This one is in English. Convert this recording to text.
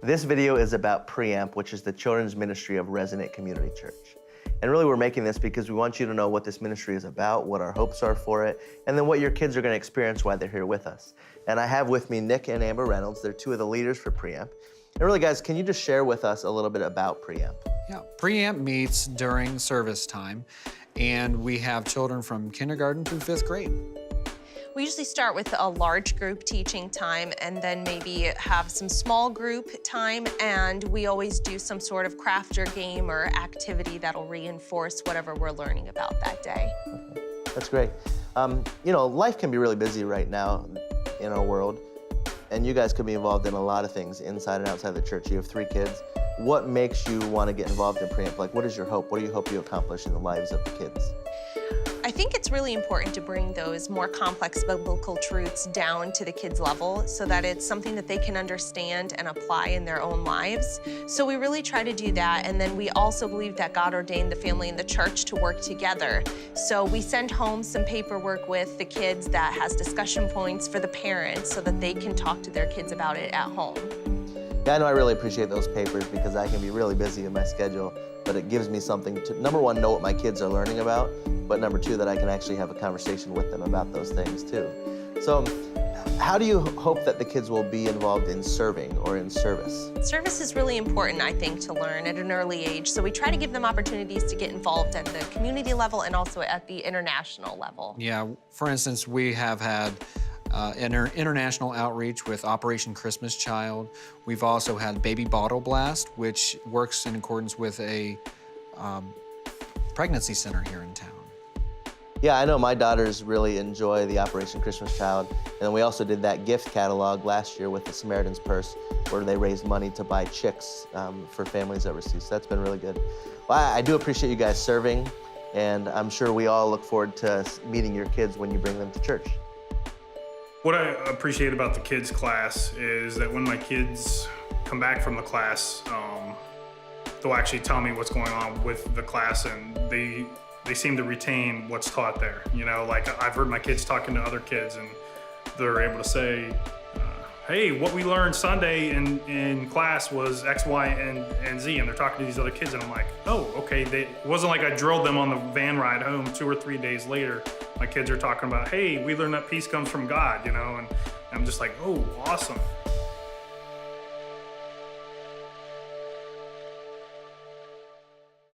This video is about Preamp, which is the children's ministry of Resonate Community Church. And really we're making this because we want you to know what this ministry is about, what our hopes are for it, and then what your kids are going to experience while they're here with us. And I have with me Nick and Amber Reynolds. They're two of the leaders for Preamp. And really guys, can you just share with us a little bit about Preamp? Yeah, Preamp meets during service time, and we have children from kindergarten through 5th grade. We usually start with a large group teaching time and then maybe have some small group time, and we always do some sort of craft or game or activity that'll reinforce whatever we're learning about that day. Okay. That's great. You know, life can be really busy right now in our world, and you guys could be involved in a lot of things inside and outside the church. You have 3 kids. What makes you want to get involved in Preamp? Like, what is your hope? What do you hope you accomplish in the lives of the kids? I think it's really important to bring those more complex biblical truths down to the kids' level so that it's something that they can understand and apply in their own lives. So we really try to do that, and then we also believe that God ordained the family and the church to work together. So we send home some paperwork with the kids that has discussion points for the parents so that they can talk to their kids about it at home. Yeah, I know I really appreciate those papers because I can be really busy in my schedule, but it gives me something to, number one, know what my kids are learning about, but number 2, that I can actually have a conversation with them about those things too. So how do you hope that the kids will be involved in serving or in service? Service is really important, I think, to learn at an early age. So we try to give them opportunities to get involved at the community level and also at the international level. Yeah, for instance, we have had international outreach with Operation Christmas Child. We've also had Baby Bottle Blast, which works in accordance with a pregnancy center here in town. Yeah, I know my daughters really enjoy the Operation Christmas Child, and we also did that gift catalog last year with the Samaritan's Purse, where they raised money to buy chicks for families overseas. So that's been really good. Well, I do appreciate you guys serving, and I'm sure we all look forward to meeting your kids when you bring them to church. What I appreciate about the kids class is that when my kids come back from the class, they'll actually tell me what's going on with the class, and they seem to retain what's taught there. You know, like I've heard my kids talking to other kids, and they're able to say, hey, what we learned Sunday in class was X, Y, and Z, and they're talking to these other kids, and I'm like, oh, okay. It wasn't like I drilled them on the van ride home 2 or 3 days later. My kids are talking about, hey, we learned that peace comes from God, you know, and I'm just like, oh, awesome.